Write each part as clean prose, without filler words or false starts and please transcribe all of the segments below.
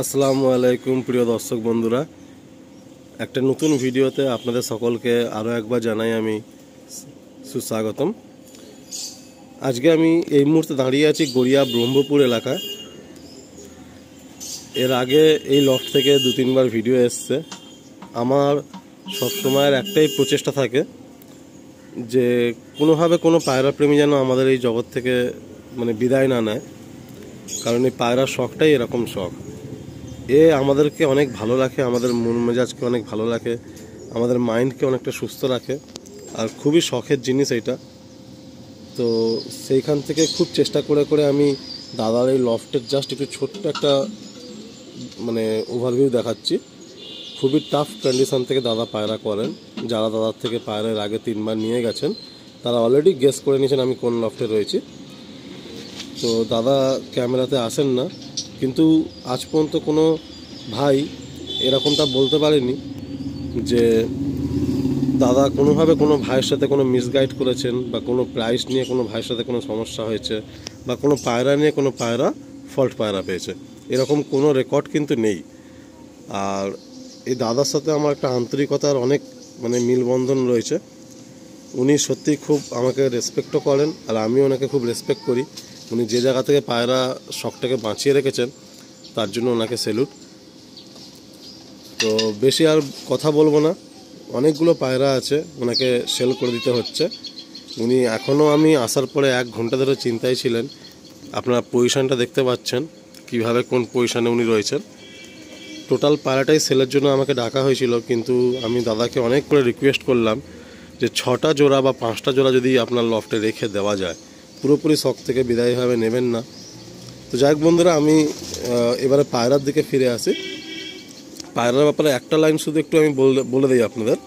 আসসালামু আলাইকুম প্রিয় দর্শক বন্ধুরা, একটা নতুন ভিডিওতে আপনাদের সকলকে আরও একবার জানাই আমি সুস্বাগতম। আজকে আমি এই মুহূর্তে দাঁড়িয়ে আছি গড়িয়া ব্রহ্মপুর এলাকায়। এর আগে এই লফট থেকে 2-3বার ভিডিও এসছে। আমার সবসময়ের একটাই প্রচেষ্টা থাকে যে কোনোভাবে কোনো পায়রা প্রেমী যেন আমাদের এই জগৎ থেকে বিদায় না নেয়, কারণ এই পায়রার শখটাই এরকম শখ। আমাদেরকে অনেক ভালো রাখে, আমাদের মন মেজাজকে অনেক ভালো রাখে, আমাদের মাইন্ডকে অনেকটা সুস্থ রাখে, আর খুবই শখের জিনিস এইটা। তো সেইখান থেকে খুব চেষ্টা করে করে আমি দাদার এই লফটের জাস্ট একটু ছোট্ট একটা ওভারভিউ দেখাচ্ছি। খুবই টাফ কন্ডিশন থেকে দাদা পায়রা করেন। যারা দাদার থেকে পায়রার আগে 3বার নিয়ে গেছেন তারা অলরেডি গেস করে নিয়েছেন আমি কোন লফটে রয়েছি। তো দাদা ক্যামেরাতে আসেন না, কিন্তু আজ পর্যন্ত কোনো ভাই এরকমটা বলতে পারেনি যে দাদা কোনোভাবে কোনো ভাইয়ের সাথে কোনো মিসগাইড করেছেন, বা কোনো প্রাইস নিয়ে কোনো ভাইয়ের সাথে কোনো সমস্যা হয়েছে, বা কোনো পায়রা নিয়ে কোনো পায়রা ফল্ট পায়রা পেয়েছে, এরকম কোনো রেকর্ড কিন্তু নেই। আর এই দাদার সাথে আমার একটা আন্তরিকতার অনেক মিলবন্ধন রয়েছে। উনি সত্যিই খুব আমাকে রেসপেক্টও করেন, আর আমি ওনাকে খুব রেসপেক্ট করি। উনি যে জায়গা থেকে পায়রা শখটাকে বাঁচিয়ে রেখেছেন তার জন্য ওনাকে স্যালুট। তো বেশি আর কথা বলবো না, অনেকগুলো পায়রা আছে, ওনাকে সেল করে দিতে হচ্ছে। উনি এখনও আমি আসার পরে 1 ঘন্টা ধরে চিন্তায় ছিলেন। আপনারা পজিশানটা দেখতে পাচ্ছেন কিভাবে কোন পজিশানে উনি রয়েছেন। টোটাল পায়রাটাই সেলের জন্য আমাকে ডাকা হয়েছিল, কিন্তু আমি দাদাকে অনেক করে রিকোয়েস্ট করলাম যে 6টা জোড়া বা 5টা জোড়া যদি আপনার লফটে রেখে দেওয়া যায়, পুরোপুরি শখ থেকে বিদায়ভাবে নেবেন না। তো যাই হোক বন্ধুরা, আমি এবারে পায়রার দিকে ফিরে আসি। পায়রার ব্যাপারে একটা লাইন শুধু একটু আমি বলে দিই আপনাদের,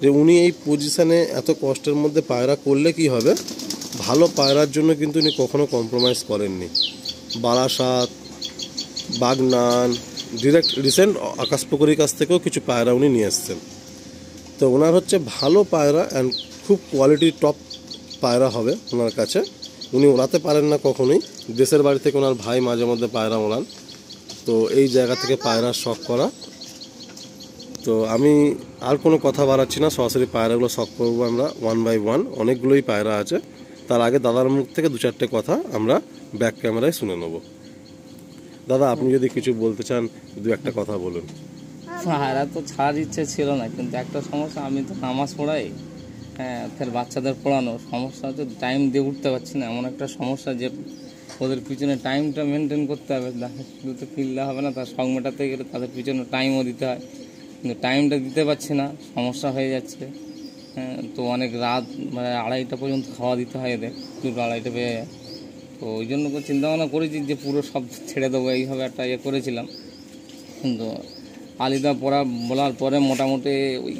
যে উনি এই পজিশানে এত কষ্টের মধ্যে পায়রা করলে কি হবে, ভালো পায়রার জন্য কিন্তু উনি কখনো কম্প্রোমাইজ করেননি। বারাসাত, বাগনান, ডিরেক্ট রিসেন্ট আকাশপুকুরির কাছ থেকেও কিছু পায়রা উনি নিয়ে এসছেন। তো ওনার হচ্ছে ভালো পায়রা অ্যান্ড খুব কোয়ালিটি টপ পায়রা হবে ওনার কাছে। উনি ওড়াতে পারেন না কখনোই, দেশের বাড়ি থেকে ওনার ভাই মাঝে মধ্যে পায়রা ওড়ান। তো এই জায়গা থেকে পায়রার শখ করা। তো আমি আর কোনো কথা বাড়াচ্ছি না, সরাসরি পায়রাগুলো শখ করবো আমরা 1 by 1। অনেকগুলোই পায়রা আছে, তার আগে দাদার মুখ থেকে 2-4টে কথা আমরা ব্যাক ক্যামেরায় শুনে নেব। দাদা, আপনি যদি কিছু বলতে চান 2-একটা কথা বলুন। পায়রা তো ছাড়ার ইচ্ছে ছিল না, কিন্তু একটা সমস্যা, আমি তো নামাজ পড়াই, ফের বাচ্চাদের পড়ানো সমস্যা হচ্ছে, টাইম দিয়ে উঠতে পারছি না। এমন একটা সমস্যা যে ওদের পিছনে টাইমটা মেনটেন করতে হবে, শুধু তো কিনলে হবে না, তার শখ মেটাতে গেলে তাদের পিছনে টাইমও দিতে হয়, কিন্তু টাইমটা দিতে পারছি না, সমস্যা হয়ে যাচ্ছে। তো অনেক রাত 2:30টা পর্যন্ত খাওয়া দিতে হয় এদের, 2-2:30 বেজে যায়। তো ওই জন্য চিন্তা ভাবনা করেছি যে পুরো সব ছেড়ে দেবো, এইভাবে একটা করেছিলাম। কিন্তু আলিদা বলার পরে মোটামুটি ওই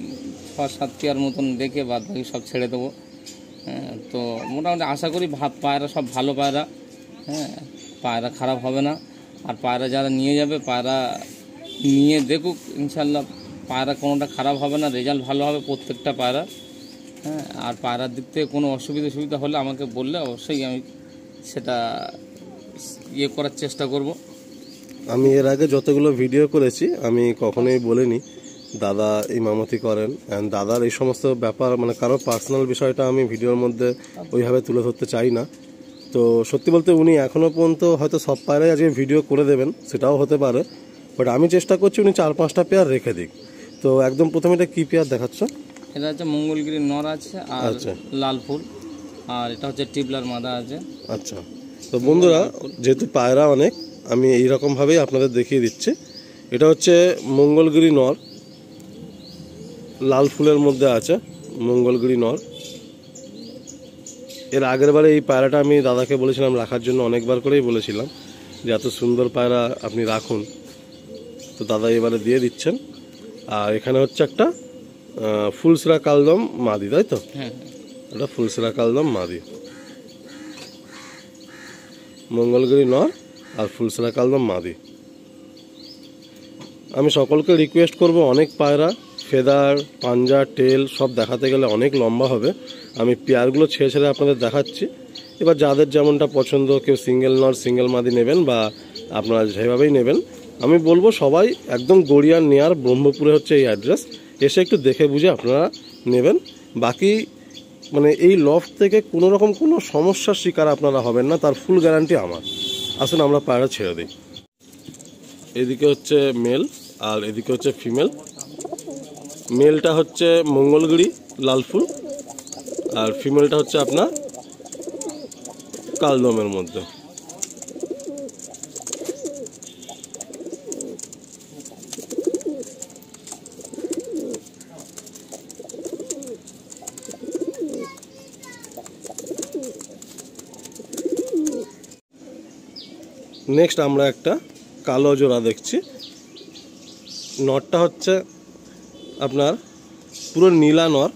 6-7 পেয়ার মতন দেখে বাদ বাকি সব ছেড়ে দেবো। তো মোটামুটি আশা করি পায়রা সব ভালো পায়রা, পায়রা খারাপ হবে না। আর পায়রা যারা নিয়ে যাবে, পায়রা নিয়ে দেখুক, ইনশাল্লাহ পায়রা কোনোটা খারাপ হবে না, রেজাল্ট ভালো হবে প্রত্যেকটা পায়রা। আর পায়রার দিক থেকে কোনো অসুবিধা হলে আমাকে বললে অবশ্যই আমি সেটা করার চেষ্টা করব। আমি এর আগে যতগুলো ভিডিও করেছি আমি কখনোই বলিনি দাদা ইমামতি করেন, অ্যান্ড দাদার এই সমস্ত ব্যাপার কারো পার্সোনাল বিষয়টা আমি ভিডিওর মধ্যে ওইভাবে তুলে ধরতে চাই না। তো সত্যি বলতে উনি এখনও পর্যন্ত হয়তো সব পায়রাই আজকে ভিডিও করে দেবেন, সেটাও হতে পারে, বাট আমি চেষ্টা করছি উনি 4-5টা পেয়ার রেখে দিক। তো একদম প্রথমে এটা কী পেয়ার দেখাচ্ছ? এটা হচ্ছে মঙ্গলগিরি নর আছে, আর লাল ফুল, আর এটা হচ্ছে টিবলার মাদা আছে। আচ্ছা, তো বন্ধুরা যেহেতু পায়রা অনেক, আমি এইরকমভাবেই আপনাদের দেখিয়ে দিচ্ছি। এটা হচ্ছে মঙ্গলগিরি নর, লাল ফুলের মধ্যে আছে মঙ্গলগিরি নর। এর আগের বারে এই পায়রাটা আমি দাদাকে বলেছিলাম রাখার জন্য, অনেকবার করেই বলেছিলাম যে এত সুন্দর পায়রা আপনি রাখুন। তো দাদা এবারে দিয়ে দিচ্ছেন। আর এখানে হচ্ছে একটা ফুলসরা কালদম মাদি, তাই তো? এটা ফুলসরা কালদম মাদি, মঙ্গলগিরি নর আর ফুলসরা কালদম মাদি। আমি সকলকে রিকোয়েস্ট করব, অনেক পায়রা ফেদার, পাঞ্জা, টেল সব দেখাতে গেলে অনেক লম্বা হবে। আমি পেয়ারগুলো ছেড়ে ছেড়ে আপনাদের দেখাচ্ছি। এবার যাদের যেমনটা পছন্দ, কেউ সিঙ্গেল নর সিঙ্গেল মাদি নেবেন, বা আপনারা যেভাবেই নেবেন আমি বলবো সবাই একদম গড়িয়ার নেয়ার ব্রহ্মপুরে হচ্ছে এই অ্যাড্রেস, এসে একটু দেখে বুঝে আপনারা নেবেন। বাকি মানে এই লফট থেকে কোনো রকম কোনো সমস্যার শিকার আপনারা হবেন না, তার ফুল গ্যারান্টি আমার। আসুন আমরা পায়রা ছেড়ে দিই। এদিকে হচ্ছে মেল আর এদিকে হচ্ছে ফিমেল। মেলটা হচ্ছে মঙ্গলগিরি লালফুল আর ফিমেলটা হচ্ছে আপনার কালদমের মধ্যে। নেক্সট আমরা একটা কালো জোড়া দেখছি। নরটা হচ্ছে আপনার পুরো নীলা নর।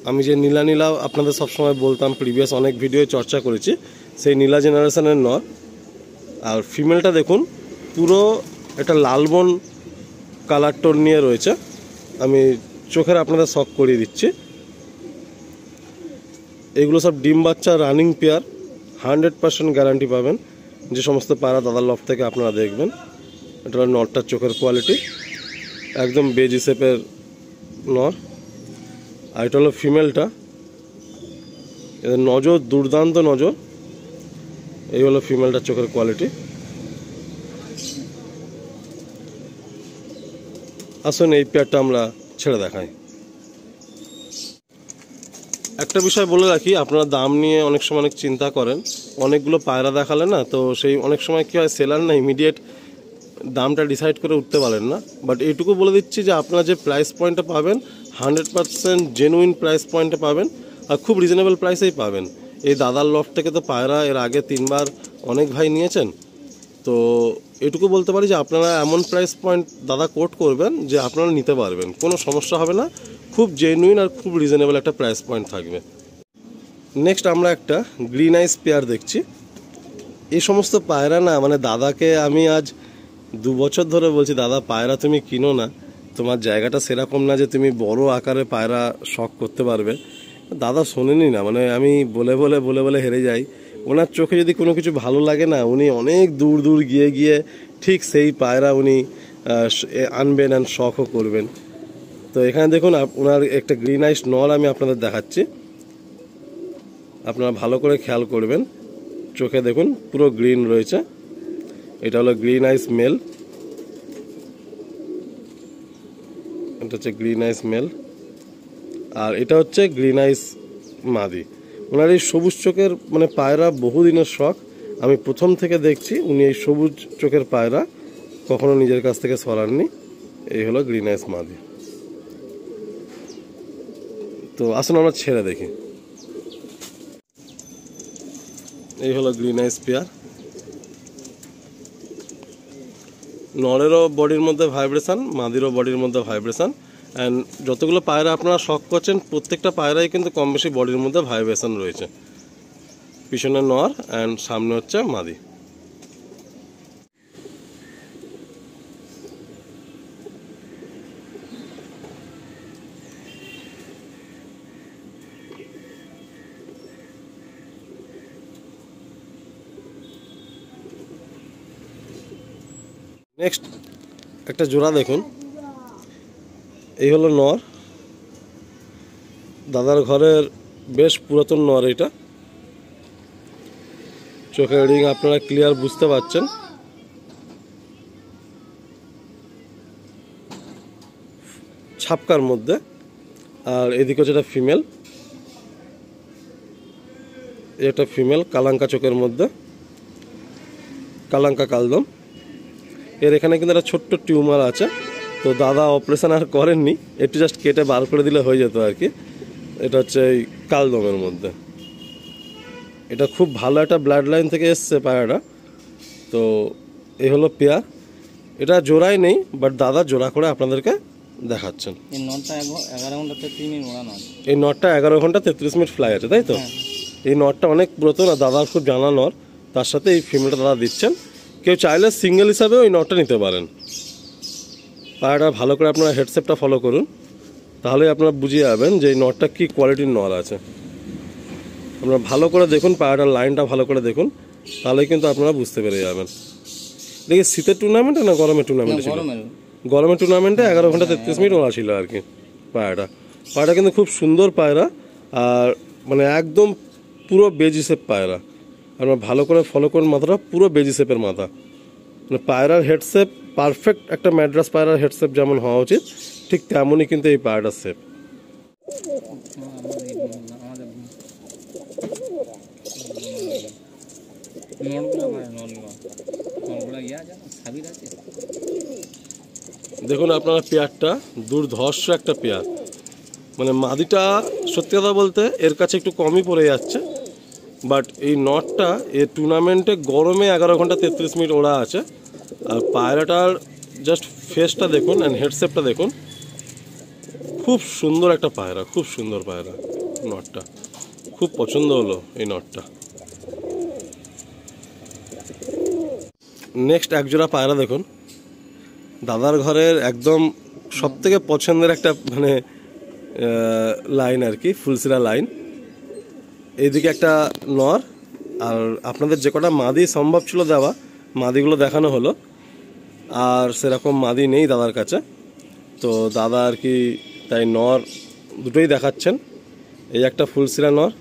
আমি যে নীলা নীলা আপনাদের সবসময় বলতাম, প্রিভিয়াস অনেক ভিডিও চর্চা করেছি, সেই নীলা জেনারেশনের নর। আর ফিমেলটা দেখুন পুরো একটা লালবন কালার টোন নিয়ে রয়েছে। আমি চোখের আপনাদের শখ করিয়ে দিচ্ছি। এগুলো সব ডিম বাচ্চা রানিং পেয়ার, 100% গ্যারান্টি পাবেন যে সমস্ত পায়রা দাদার লফট থেকে আপনারা দেখবেন। এটা হলো নরটার চোখের কোয়ালিটি, একদম বেজি শেপের নর। আর এটা হলো ফিমেলটা, এদের নজর দুর্দান্ত নজর। এই হলো ফিমেলটার চোখের কোয়ালিটি। আসুন এই পেয়ারটা আমরা ছেড়ে দেখাই। একটা বিষয় বলে রাখি, আপনারা দাম নিয়ে অনেক সময় অনেক চিন্তা করেন, অনেকগুলো পায়রা দেখালে না, তো সেই অনেক সময় কী হয়, সেলার না ইমিডিয়েট দামটা ডিসাইড করে উঠতে পারেন না। বাট এইটুকু বলে দিচ্ছি যে আপনারা যে প্রাইস পয়েন্টটা পাবেন 100% জেনুইন প্রাইস পয়েন্টে পাবেন আর খুব রিজনেবল প্রাইসেই পাবেন। এই দাদার লফট থেকে তো পায়রা এর আগে 3বার অনেক ভাই নিয়েছেন, তো এটুকু বলতে পারি যে আপনারা এমন প্রাইস পয়েন্ট দাদা কোট করবেন যে আপনারা নিতে পারবেন, কোনো সমস্যা হবে না, খুব জেনুইন আর খুব রিজনেবল একটা প্রাইস পয়েন্ট থাকবে। নেক্সট আমরা একটা গ্রিন আইস পেয়ার দেখছি। এই সমস্ত পায়রা না মানে দাদাকে আমি আজ 2 বছর ধরে বলছি, দাদা পায়রা তুমি কিনো না, তোমার জায়গাটা সেরকম না যে তুমি বড় আকারে পায়রা শখ করতে পারবে। দাদা শোনেনি না, মানে আমি বলে বলে বলে বলে হেরে যাই। ওনার চোখে যদি কোনো কিছু ভালো লাগে না, উনি অনেক দূর দূর গিয়ে গিয়ে ঠিক সেই পায়রা উনি আনবেন অ্যান্ড শখও করবেন। তো এখানে দেখুন ওনার একটা গ্রিন আইস নর আমি আপনাদের দেখাচ্ছি, আপনারা ভালো করে খেয়াল করবেন। চোখে দেখুন পুরো গ্রিন রয়েছে। এটা হলো গ্রিন আইস মেল, এটা হচ্ছে গ্রিন আইস মেল, আর এটা হচ্ছে গ্রিন আইস মাদি। ওনার এই সবুজ চোখের মানে পায়রা বহুদিনের শখ, আমি প্রথম থেকে দেখছি উনি এই সবুজ চোখের পায়রা কখনো নিজের কাছ থেকে সরাননি। এই হলো গ্রিন আইস মাদি। তো আসুন আমরা ছেড়ে দেখি। এই হলো গ্রিন আইস পেয়ার। নরেরও বডির মধ্যে ভাইব্রেশন, মাদিরও বডির মধ্যে ভাইব্রেশন, অ্যান্ড যতগুলো পায়রা আপনারা শখ করছেন প্রত্যেকটা পায়রাই কিন্তু কম বেশি বডির মধ্যে ভাইব্রেশন রয়েছে। পিছনে নর অ্যান্ড সামনে হচ্ছে মাদি। নেক্সট একটা জোড়া দেখুন, এই হলো নর, দাদার ঘরের বেশ পুরাতন নর। এটা চোখের রিং আপনারা ক্লিয়ার বুঝতে পারছেন। ছাপকার মধ্যে। আর এদিকে যেটা ফিমেল, এটা ফিমেল কালাঙ্কা চোখের মধ্যে, কালাঙ্কা কালদম। এর এখানে কিন্তু একটা ছোট্ট টিউমার আছে, তো দাদা অপারেশন আর করেননি, একটু জাস্ট কেটে বার করে দিলে হয়ে যেত আর কি। এটা হচ্ছে এই কালদমের মধ্যে। এটা খুব ভালো একটা ব্লাড লাইন থেকে এসছে পায়রাটা। তো এই হলো পেয়ার। এটা জোড়াই নেই, বাট দাদা জোড়া করে আপনাদেরকে দেখাচ্ছেন। এই নটটা 11 ঘন্টা 33 মিনিট ওড়ানো আছে। এই নটটা 11 ঘন্টা 33 মিনিট ফ্লাই আছে, তাই তো? এই নটটা অনেক পুরাতন আর দাদার খুব জানা নর, তার সাথে এই ফিমেলটা দাদা দিচ্ছেন। কেউ চাইলে সিঙ্গেল হিসাবেও এই নটটা নিতে পারেন। পায়রাটা ভালো করে আপনারা হেডসেপটা ফলো করুন, তাহলে আপনারা বুঝিয়ে যাবেন যে এই নটটা কী কোয়ালিটির নর আছে। আপনারা ভালো করে দেখুন, পায়রাটার লাইনটা ভালো করে দেখুন, তাহলে কিন্তু আপনারা বুঝতে পেরে যাবেন। দেখি শীতের টুর্নামেন্টে না গরমের টুর্নামেন্টে ছিল? গরমের। গরমের টুর্নামেন্টে 11 ঘন্টা 33 মিনিট ওরা ছিল আর কি পায়রাটা কিন্তু খুব সুন্দর পায়রা, আর মানে একদম পুরো বেজি শেপ পায়রা। আপনারা ভালো করে ফলো করুন, মাথাটা পুরো বেজি শেপের মাথা, মানে পায়রার হেড শেপ পারফেক্ট, একটা ম্যাড্রাস পায়রার হেড শেপ যেমন হওয়া উচিত ঠিক তেমনই কিন্তু এই পায়রাটার শেপ। দেখুন আপনারা পেয়ারটা দুর্ধর্ষ একটা পেয়ার, মানে মাদিটা সত্যি কথা বলতে এর কাছে একটু কমই পড়ে যাচ্ছে, বাট এই নটটা এই টুর্নামেন্টে গরমে 11 ঘন্টা 33 মিনিট ওরা আছে। আর পায়রাটার জাস্ট ফেসটা দেখুন অ্যান্ড হেডশেপটা দেখুন, খুব সুন্দর একটা পায়রা, খুব সুন্দর পায়রা। নটটা খুব পছন্দ হলো এই নটটা। নেক্সট একজোড়া পায়রা দেখুন, দাদার ঘরের একদম সব থেকে পছন্দের একটা মানে লাইন আর কি, ফুলসিরা লাইন। এইদিকে একটা নর, আর আপনাদের যে কটা মাদি সম্ভব ছিল দেওয়া মাদিগুলো দেখানো হলো, আর সেরকম মাদি নেই দাদার কাছে, তো দাদা আর কি তাই নর দুটোই দেখাচ্ছেন। এই একটা ফুলসিরা নর,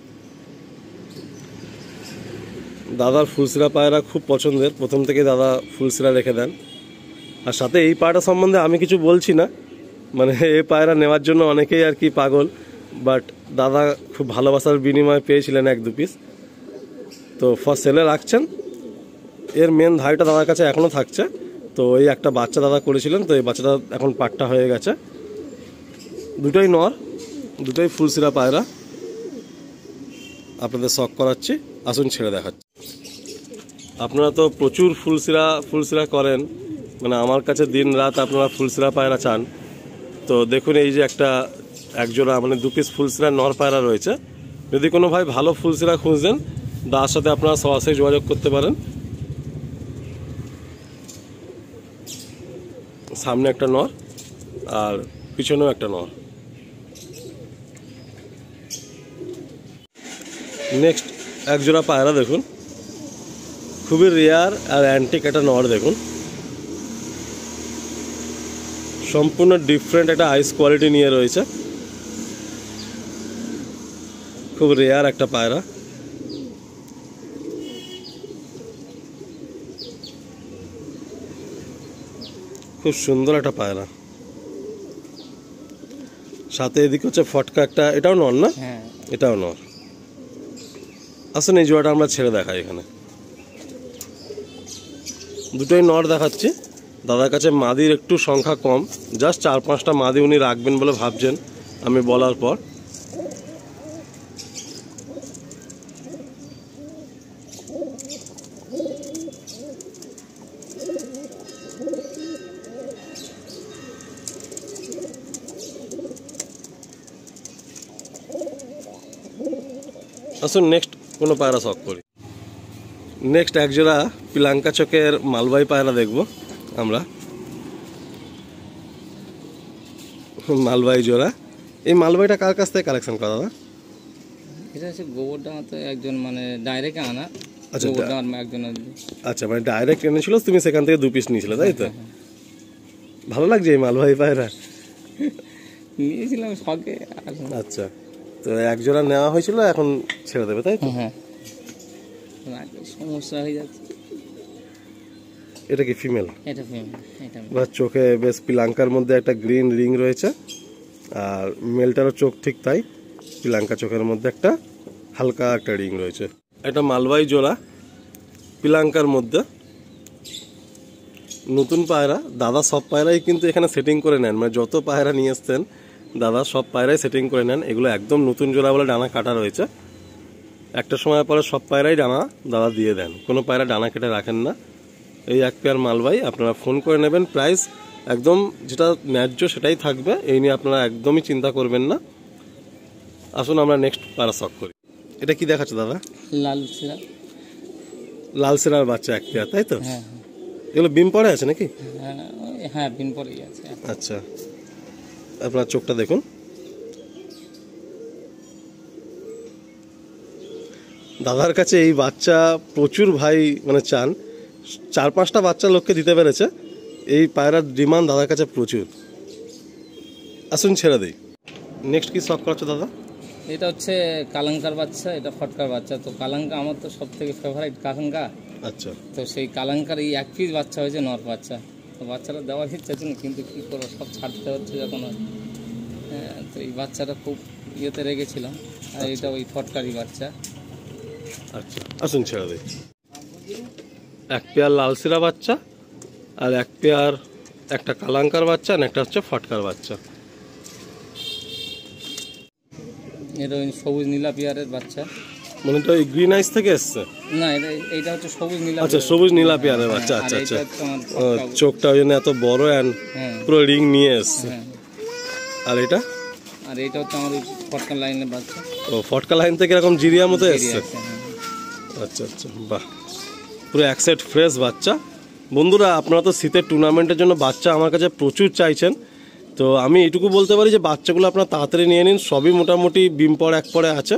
দাদার ফুলসিরা পায়রা খুব পছন্দের, প্রথম থেকে দাদা ফুলসিরা রেখে দেন। আর সাথে এই পায়রা সম্বন্ধে আমি কিছু বলছি না, মানে এই পায়রা নেওয়ার জন্য অনেকেই আর কি পাগল, বাট দাদা খুব ভালোবাসার বিনিময়ে পেয়েছিলেন 1-2 পিস, তো ফর সেলে রাখছেন। এর মেন ধাইটা দাদার কাছে এখনও থাকছে, তো এই একটা বাচ্চা দাদা করেছিলেন, তো এই বাচ্চাটা এখন পাট্টা হয়ে গেছে। দুটোই নর, দুটোই ফুলসিরা পায়রা, আপনাদের শখ করাচ্ছি, আসুন ছেড়ে দেখাচ্ছি। আপনারা তো প্রচুর ফুলসিরা করেন, মানে আমার কাছে দিন রাত আপনারা ফুলসিরা পায়রা চান, তো দেখুন এই যে একজোড়া মানে 2 পিস ফুলসিরা নর পায়রা রয়েছে। যদি কোনো ভাই ভালো ফুলসিরা খুঁজছেন দাদার সাথে আপনারা সরাসরি যোগাযোগ করতে পারেন। সামনে একটা নর আর পিছনেও একটা নর। নেক্সট একজোড়া পায়রা দেখুন, খুবই রেয়ার আর অ্যান্টিক একটা নর দেখুন, সম্পূর্ণ ডিফারেন্ট একটা আইস কোয়ালিটি নিয়ে রয়েছে, খুব রেয়ার একটা পায়রা। খুব সুন্দর একটা পায়রা, সাথে এদিকে হচ্ছে ফটকা একটা, এটাও নর না? হ্যাঁ এটাও নর। আসলে এই জোড়াটা আমরা ছেড়ে দেখাই, এখানে দুটোই নর দেখাচ্ছি। দাদার কাছে মাদির একটু সংখ্যা কম, জাস্ট 4-5টা মাদি উনি রাখবেন বলে ভাবছেন আমি বলার পর। আসুন নেক্সট কোনো পায়রা শখ করি। নেক্সট একজোড়া পিলাঙ্কা চকের মালবাই পায়রা দেখব আমরা, মালবাই জোড়া। এই মালবাইটা কার কাছ থেকে কালেকশন করা দাদা? এটা হচ্ছে গোবরডাঙ্গাতে একজন মানে ডাইরেক্ট আনা। আচ্ছা গোবরডাঙ্গার একজন। আচ্ছা, মানে ডাইরেক্ট এনেছিল, তুমি সেখান থেকে 2 পিস নিয়েছিলে তাই তো? ভালো লাগছে এই মালবাই পায়রা? নিয়েছিলাম শখে। আচ্ছা, তো একজোড়া নেওয়া হয়েছিল, এখন ছেড়ে দেবে তাই তো? হ্যাঁ, সমস্যা হয়ে যাচ্ছে। এটা কি ফিমেল? এটা ফিমেল। এটা বা চোখে বেশ পিলাঙ্কার মধ্যে একটা গ্রিন রিং রয়েছে, আর মেলটারও চোখ ঠিক তাই, পিলাঙ্কা চোখের মধ্যে একটা হালকা একটা রিং রয়েছে। একটা মালবাই জোড়া পিলাঙ্কার মধ্যে, নতুন পায়রা। দাদা সব পায়রাই কিন্তু এখানে সেটিং করে নেন, মানে যত পায়রা নিয়ে এসছেন দাদা সব পায়রাই সেটিং করে নেন। এগুলো একদম নতুন জোড়া বলে ডানা কাটা রয়েছে, একটা সময় পরে সব পায়রাই ডানা দাদা দিয়ে দেন, কোনো পায়রা ডানা কেটে রাখেন না। এই এক পেয়ার মালবাই আপনারা ফোন করে নেবেন, প্রাইস একদম যেটা ন্যায্য সেটাই থাকবে, এই নিয়ে আপনারা একদমই চিন্তা করবেন না। আসুন আমরা নেক্সট পায়রা শখ করি। এটা কি দেখাচ্ছে দাদা? লাল সিরা। লাল সিরার বাচ্চা এক পেয়ার তাই তো? হ্যাঁ, এগুলো বিম পরে আছে নাকি? হ্যাঁ বিন পরেই আছে। আচ্ছা, আপনার চোখটা দেখুন, দাদার কাছে এই বাচ্চা প্রচুর ভাই মানে চান, 4-5টা বাচ্চা লোককে দিতে পেরেছে। এই পায়রার ডিমান্ড দাদার কাছে প্রচুর। আসুন ছেড়ে দিই। নেক্সট কি শখ করাচ্ছ দাদা? এটা হচ্ছে কালাঙ্কার বাচ্চা, এটা ফটকার বাচ্চা। তো কালাঙ্কা আমার তো সব থেকে ফেভারিট কালাঙ্কা। আচ্ছা, তো সেই কালাঙ্কার এই 1 পিস বাচ্চা হয়েছে, নর বাচ্চা। তো বাচ্চাটা দেওয়ার ইচ্ছা ছিল, কিন্তু কী করবো, সব ছাড়তে হচ্ছে যখন। হ্যাঁ, তো এই বাচ্চাটা খুব ইয়েতে রেখেছিলাম। আর এটা ওই ফটকারি বাচ্চা। আচ্ছা, আসুন ছেড়ে দিই। 1 পেয়ার লালসিরা বাচ্চা আর 1 পেয়ার একটা কালাঙ্কার বাচ্চা আর একটা হচ্ছে ফটকার বাচ্চা। এটা ওই সবুজ নীলা পেয়ারের বাচ্চা। মানে তো এই গ্রিন আইস থেকে এসছে? না, এটা হচ্ছে সবুজ নীলা। আচ্ছা, সবুজ নীলা পেয়ারের বাচ্চা। আচ্ছা আচ্ছা, চোখটা ওই জন্য এত বড় অ্যান্ড পুরো রিং নিয়ে এসছে। আর এটা হচ্ছে আমার ফটকা লাইনের বাচ্চা। ও, ফটকা লাইন থেকে এরকম জিরিয়া মতো এসছে। আচ্ছা আচ্ছা, বাহ, পুরো এক সেট ফ্রেশ বাচ্চা। বন্ধুরা, আপনারা তো শীতের টুর্নামেন্টের জন্য বাচ্চা আমার কাছে প্রচুর চাইছেন। তো আমি এটুকু বলতে পারি যে বাচ্চাগুলো আপনারা তাড়াতাড়ি নিয়ে নিন। সবই মোটামুটি বিম পর এক পরে আছে,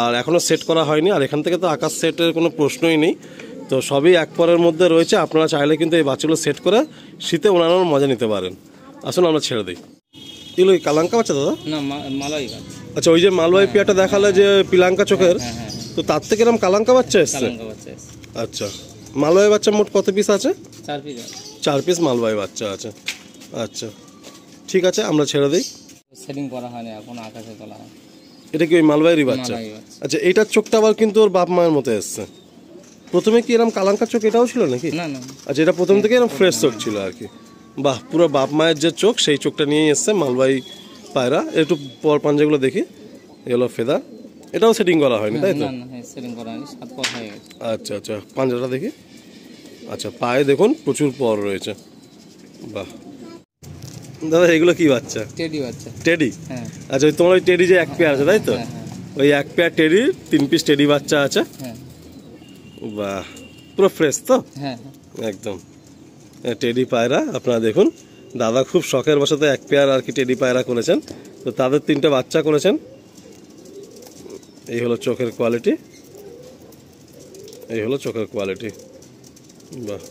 আর এখনও সেট করা হয়নি। আর এখান থেকে তো আকাশ সেটের কোনো প্রশ্নই নেই। তো সবই এক পরের মধ্যে রয়েছে। আপনারা চাইলে কিন্তু এই বাচ্চাগুলো সেট করে শীতে ওনানোর মজা নিতে পারেন। আসুন আমরা ছেড়ে দিই। এগুলো কালাঙ্কা বাচ্চা দাদা? না, মালয় বাচ্চা। আচ্ছা, ওই যে মালওয়াই পেয়ারটা দেখালে যে পিলাঙ্কা চোখের, তো তার থেকে এরকম কালাঙ্কা বাচ্চা এসছে? আচ্ছা, মালওয়াই বাচ্চা মোট কত পিস আছে? 4 পিস। 4 পিস মালওয়াই বাচ্চা আছে। আচ্ছা, ঠিক আছে, আমরা ছেড়ে দিই। সেটিং করা হয়নি এখন, আকাশে তোলা হয়। এটা কি ওই মালওয়াইয়েরই বাচ্চা? আচ্ছা, এইটার চোখটা আবার কিন্তু ওর বাপ মায়ের মতো এসছে। প্রথমে কি এরকম কালাঙ্কার চোখ এটাও ছিল নাকি? না না, আচ্ছা, এটা প্রথম থেকে এরকম ফ্রেশ চোখ ছিল আর কি। বাহ, পুরো বাপ মায়ের যে চোখ সেই চোখটা নিয়েই এসছে মালওয়াই পায়রা। একটু পর পাঞ্জাগুলো দেখি, এগুলো ফেদার। এটাও সেটিং করা হয়নি তাই তো? না না, সেটিং করা হয়নি, 7 পর হয়ে গেছে। আচ্ছা আচ্ছা, পাঞ্জাটা দেখি। আচ্ছা, পায়ে দেখুন প্রচুর পর রয়েছে। বাহ দাদা, এগুলো কি বাচ্চা? টেডি বাচ্চা। টেডি? হ্যাঁ। আচ্ছা, ওই তোমার ওই টেডি যে 1 পেয়ার আছে তাই তো? ওই 1 পেয়ার টেডির 3 পিস টেডি বাচ্চা আছে। হ্যাঁ। বাহ, পুরো ফ্রেশ তো? হ্যাঁ, একদম টেডি পায়রা। আপনারা দেখুন, দাদা খুব শখের বশতে 1 পেয়ার আর কি টেডি পায়রা করেছেন। তো তাদের 3টে বাচ্চা করেছেন। এই হলো চোখের কোয়ালিটি, এই হলো চোখের কোয়ালিটি। বাহ,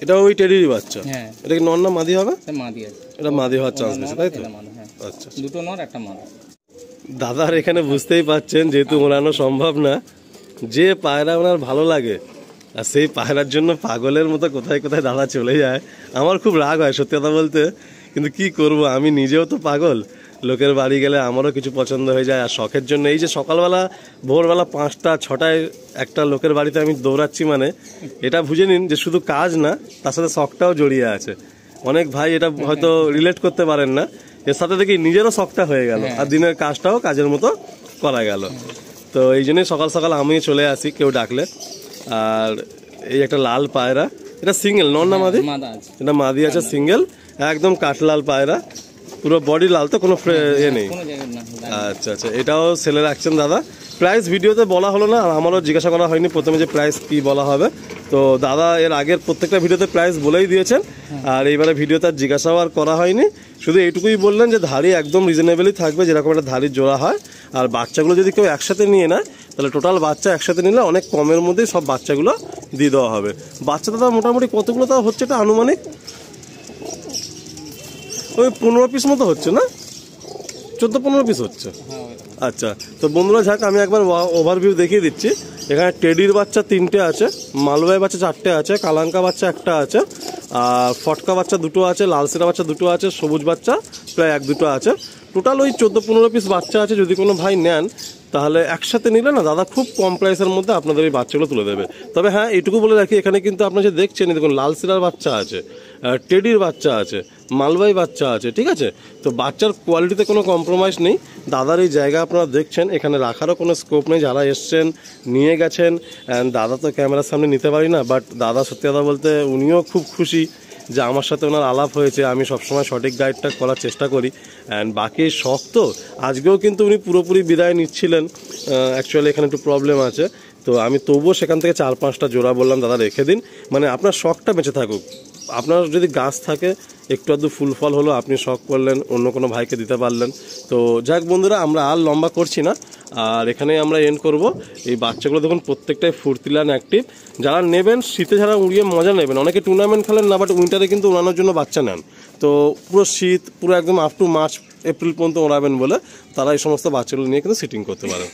এটা ওই টেডির বাচ্চা? হ্যাঁ। এটা কি নর না মাদি হবে? মাদি আছে। এটা মাদি হওয়ার চান্স বেশি তাই তো? আচ্ছা, দুটো নর একটা মাদি। দাদার এখানে বুঝতেই পাচ্ছেন, যেহেতু ওড়ানো সম্ভব না, যে পায়রা ওনার ভালো লাগে আর সেই পায়রার জন্য পাগলের মতো কোথায় কোথায় দাদা চলে যায়। আমার খুব রাগ হয় সত্যি কথা বলতে, কিন্তু কি করব, আমি নিজেও তো পাগল। লোকের বাড়ি গেলে আমারও কিছু পছন্দ হয়ে যায়। আর শখের জন্য এই যে সকালবেলা ভোরবেলা 5টা 6টায় একটা লোকের বাড়িতে আমি দৌড়াচ্ছি, মানে এটা বুঝে নিন যে শুধু কাজ না, তার সাথে শখটাও জড়িয়ে আছে। অনেক ভাই এটা হয়তো রিলেট করতে পারেন না, এর সাথে দেখি নিজেরও শখটা হয়ে গেল আর দিনের কাজটাও কাজের মতো করা গেল। তো এই জন্যই সকাল সকাল আমি চলে আসি কেউ ডাকলে। আর এই একটা লাল পায়রা, এটা সিঙ্গেল নর না মাদি? এটা মাদি আছে, সিঙ্গেল, একদম কাঠলাল পায়রা, পুরো বডি লাল, তো কোনো এ নেই। আচ্ছা আচ্ছা, এটাও সেলে রাখছেন দাদা। প্রাইস ভিডিওতে বলা হলো না, আর আমারও জিজ্ঞাসা করা হয়নি প্রথমে যে প্রাইস কি বলা হবে। তো দাদা এর আগের প্রত্যেকটা ভিডিওতে প্রাইস বলেই দিয়েছেন, আর এইবারে ভিডিওতে আর জিজ্ঞাসাও আর করা হয়নি। শুধু এইটুকুই বললেন যে ধাড়ি একদম রিজনেবলই থাকবে, যেরকম একটা ধাড়ির জোড়া হয়। আর বাচ্চাগুলো যদি কেউ একসাথে নিয়ে নেয়, তাহলে টোটাল বাচ্চা একসাথে নিলে অনেক কমের মধ্যেই সব বাচ্চাগুলো দিয়ে দেওয়া হবে। বাচ্চা দাদা মোটামুটি কতগুলো তাও হচ্ছে এটা আনুমানিক? ওই 15 পিস মতো হচ্ছে না? 14-15 পিস হচ্ছে। আচ্ছা, তো বন্ধুরা যাক, আমি একবার ওভারভিউ দেখিয়ে দিচ্ছি। এখানে টেডির বাচ্চা 3টে আছে, মালওয়াই বাচ্চা 4টে আছে, কালাঙ্কা বাচ্চা 1টা আছে, আর ফটকা বাচ্চা 2টো আছে, লালসিরা বাচ্চা 2টো আছে, সবুজ বাচ্চা প্রায় 1-2টো আছে। টোটাল ওই 14-15 পিস বাচ্চা আছে। যদি কোনো ভাই নেন তাহলে একসাথে নিলে না দাদা খুব কম প্রাইসের মধ্যে আপনাদের এই বাচ্চাগুলো তুলে দেবে। তবে হ্যাঁ, এইটুকু বলে রাখি, এখানে কিন্তু আপনারা যে দেখছেন, দেখুন লালসিরার বাচ্চা আছে, টেডির বাচ্চা আছে, মালওয়াই বাচ্চা আছে, ঠিক আছে? তো বাচ্চার কোয়ালিটিতে কোনো কম্প্রোমাইজ নেই। দাদার এই জায়গা আপনারা দেখছেন, এখানে রাখারও কোনো স্কোপ নেই। যারা এসছেন নিয়ে গেছেন, দাদা তো ক্যামেরার সামনে নিতে পারি না, বাট দাদা সত্যি কথা বলতে উনিও খুব খুশি যে আমার সাথে ওনার আলাপ হয়েছে। আমি সবসময় সঠিক গাইডটা করার চেষ্টা করি। অ্যান্ড বাকি শখ তো আজকেও কিন্তু উনি পুরোপুরি বিদায় নিচ্ছিলেন। অ্যাকচুয়ালি এখানে একটু প্রবলেম আছে, তো আমি তবুও সেখান থেকে 4-5টা জোড়া বললাম দাদা রেখে দিন, মানে আপনার শখটা বেঁচে থাকুক। আপনার যদি গাছ থাকে একটু আধটু ফুল ফল হলো, আপনি শখ করলেন, অন্য কোনো ভাইকে দিতে পারলেন। তো যাক বন্ধুরা, আমরা আর লম্বা করছি না, আর এখানেই আমরা এন্ড করব। এই বাচ্চাগুলো দেখুন প্রত্যেকটাই ফুর্তিলান অ্যাক্টিভ। যারা নেবেন শীতে ছাড়া উড়িয়ে মজা নেবেন। অনেকে টুর্নামেন্ট খেলেন না, বাট উইন্টারে কিন্তু উড়ানোর জন্য বাচ্চা নেন। তো পুরো শীত পুরো একদম আপ টু মার্চ এপ্রিল পর্যন্ত ওড়াবেন বলে তারা এই সমস্ত বাচ্চাগুলো নিয়ে কিন্তু সিটিং করতে পারেন।